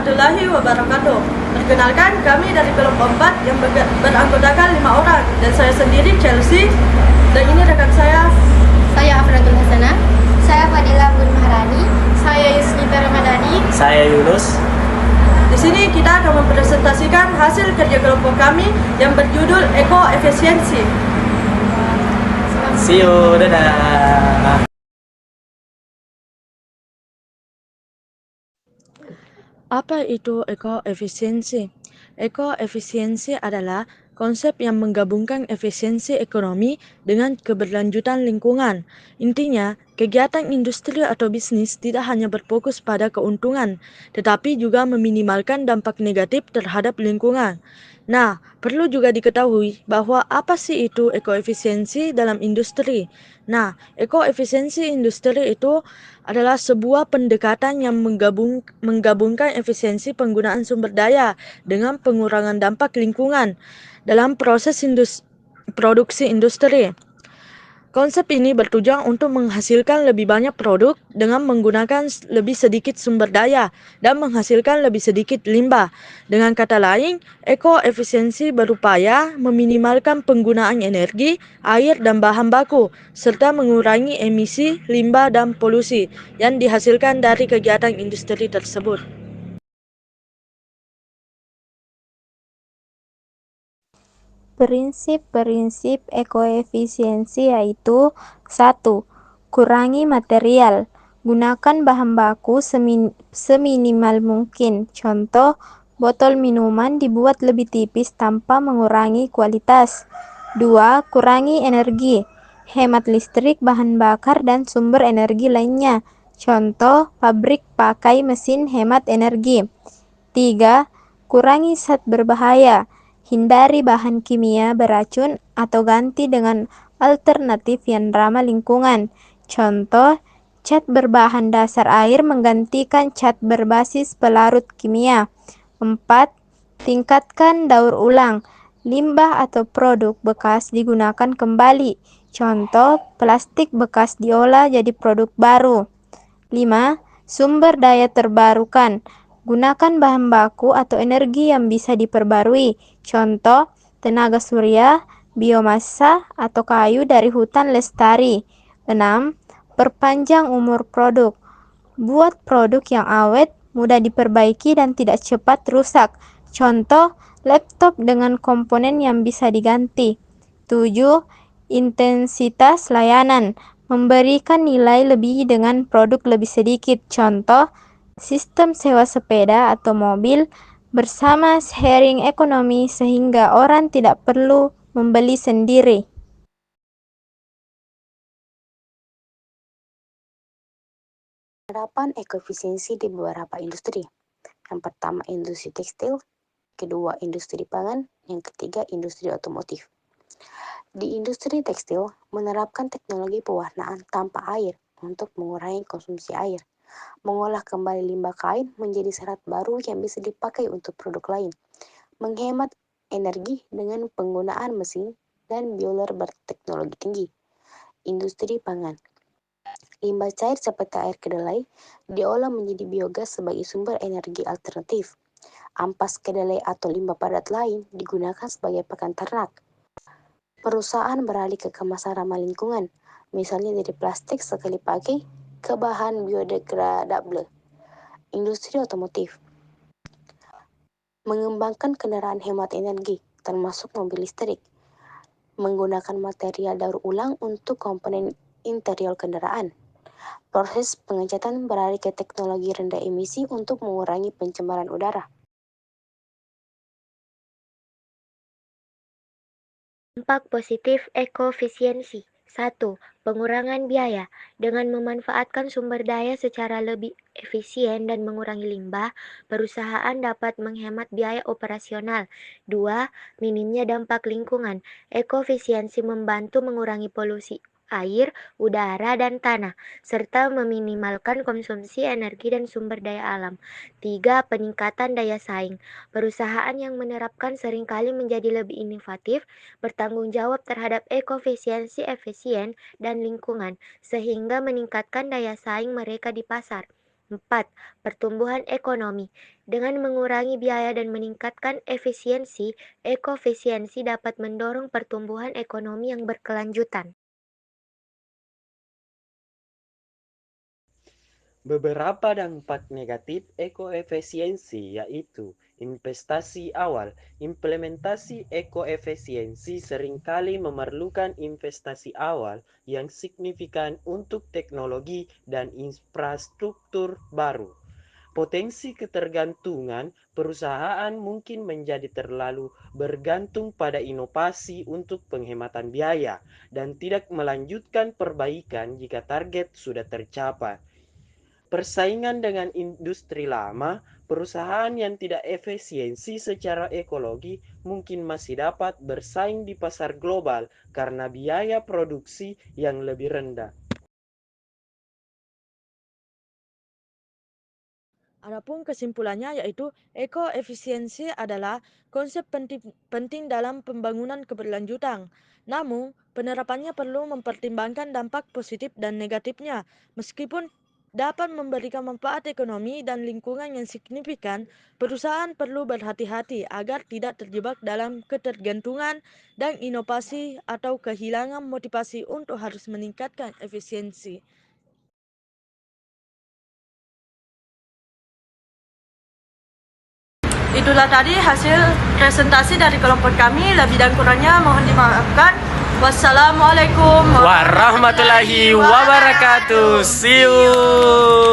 warahmatullahi wabarakatuh. Perkenalkan, kami dari kelompok 4 yang beranggotakan 5 orang, dan saya sendiri Chelsea, dan ini rekan saya. Saya Afratul Hasanah. Saya Fadila Bun Maharani. Saya Yusnita Ramadhani. Saya Yunus. Di sini kita akan mempresentasikan hasil kerja kelompok kami yang berjudul Eko-Efisiensi. See you, dadah. Apa itu eko-efisiensi? Eko-efisiensi adalah konsep yang menggabungkan efisiensi ekonomi dengan keberlanjutan lingkungan. Intinya, kegiatan industri atau bisnis tidak hanya berfokus pada keuntungan, tetapi juga meminimalkan dampak negatif terhadap lingkungan. Nah, perlu juga diketahui bahwa apa sih itu ekoefisiensi dalam industri. Nah, ekoefisiensi industri itu adalah sebuah pendekatan yang menggabungkan efisiensi penggunaan sumber daya dengan pengurangan dampak lingkungan dalam proses produksi industri. Konsep ini bertujuan untuk menghasilkan lebih banyak produk dengan menggunakan lebih sedikit sumber daya dan menghasilkan lebih sedikit limbah. Dengan kata lain, eko-efisiensi berupaya meminimalkan penggunaan energi, air, dan bahan baku, serta mengurangi emisi, limbah, dan polusi yang dihasilkan dari kegiatan industri tersebut. Prinsip-prinsip ekoefisiensi yaitu 1. Kurangi material. Gunakan bahan baku seminimal mungkin. Contoh, botol minuman dibuat lebih tipis tanpa mengurangi kualitas. 2. Kurangi energi. Hemat listrik, bahan bakar, dan sumber energi lainnya. Contoh, pabrik pakai mesin hemat energi. 3. Kurangi zat berbahaya. Hindari bahan kimia beracun atau ganti dengan alternatif yang ramah lingkungan. Contoh, cat berbahan dasar air menggantikan cat berbasis pelarut kimia. 4. Tingkatkan daur ulang. Limbah atau produk bekas digunakan kembali. Contoh, plastik bekas diolah jadi produk baru. 5. Sumber daya terbarukan. Gunakan bahan baku atau energi yang bisa diperbarui. Contoh, tenaga surya, biomasa, atau kayu dari hutan lestari. 6. Perpanjang umur produk. Buat produk yang awet, mudah diperbaiki, dan tidak cepat rusak. Contoh, laptop dengan komponen yang bisa diganti. 7. Intensitas layanan. Memberikan nilai lebih dengan produk lebih sedikit. Contoh, sistem sewa sepeda atau mobil bersama sharing ekonomi sehingga orang tidak perlu membeli sendiri. Penerapan ekoefisiensi di beberapa industri. Yang pertama, industri tekstil. Kedua, industri pangan. Yang ketiga, industri otomotif. Di industri tekstil, menerapkan teknologi pewarnaan tanpa air untuk mengurangi konsumsi air. Mengolah kembali limbah kain menjadi serat baru yang bisa dipakai untuk produk lain. Menghemat energi dengan penggunaan mesin dan boiler berteknologi tinggi. Industri pangan. Limbah cair seperti air kedelai diolah menjadi biogas sebagai sumber energi alternatif. Ampas kedelai atau limbah padat lain digunakan sebagai pakan ternak. Perusahaan beralih ke kemasan ramah lingkungan, misalnya dari plastik sekali pakai ke bahan biodegradable. Industri otomotif. Mengembangkan kendaraan hemat energi, termasuk mobil listrik. Menggunakan material daur ulang untuk komponen interior kendaraan. Proses pengecatan beralih ke teknologi rendah emisi untuk mengurangi pencemaran udara. Dampak positif ekoefisiensi. 1. Pengurangan biaya. Dengan memanfaatkan sumber daya secara lebih efisien dan mengurangi limbah, perusahaan dapat menghemat biaya operasional. 2. Minimnya dampak lingkungan. Ekoefisiensi membantu mengurangi polusi air, udara, dan tanah, serta meminimalkan konsumsi energi dan sumber daya alam. 3. Peningkatan daya saing. Perusahaan yang menerapkan seringkali menjadi lebih inovatif, bertanggung jawab terhadap ekoefisiensi efisien dan lingkungan, sehingga meningkatkan daya saing mereka di pasar. 4. Pertumbuhan ekonomi. Dengan mengurangi biaya dan meningkatkan efisiensi, ekoefisiensi dapat mendorong pertumbuhan ekonomi yang berkelanjutan. Beberapa dampak negatif ekoefisiensi yaitu investasi awal. Implementasi ekoefisiensi seringkali memerlukan investasi awal yang signifikan untuk teknologi dan infrastruktur baru. Potensi ketergantungan perusahaan mungkin menjadi terlalu bergantung pada inovasi untuk penghematan biaya dan tidak melanjutkan perbaikan jika target sudah tercapai. Persaingan dengan industri lama, perusahaan yang tidak efisiensi secara ekologi mungkin masih dapat bersaing di pasar global karena biaya produksi yang lebih rendah. Adapun kesimpulannya yaitu ekoefisiensi adalah konsep penting dalam pembangunan keberlanjutan. Namun, penerapannya perlu mempertimbangkan dampak positif dan negatifnya. Meskipun dapat memberikan manfaat ekonomi dan lingkungan yang signifikan, perusahaan perlu berhati-hati agar tidak terjebak dalam ketergantungan dan inovasi atau kehilangan motivasi untuk harus meningkatkan efisiensi. Itulah tadi hasil presentasi dari kelompok kami. Lebih dan kurangnya mohon dimaafkan. Wassalamualaikum warahmatullahi wabarakatuh. See you.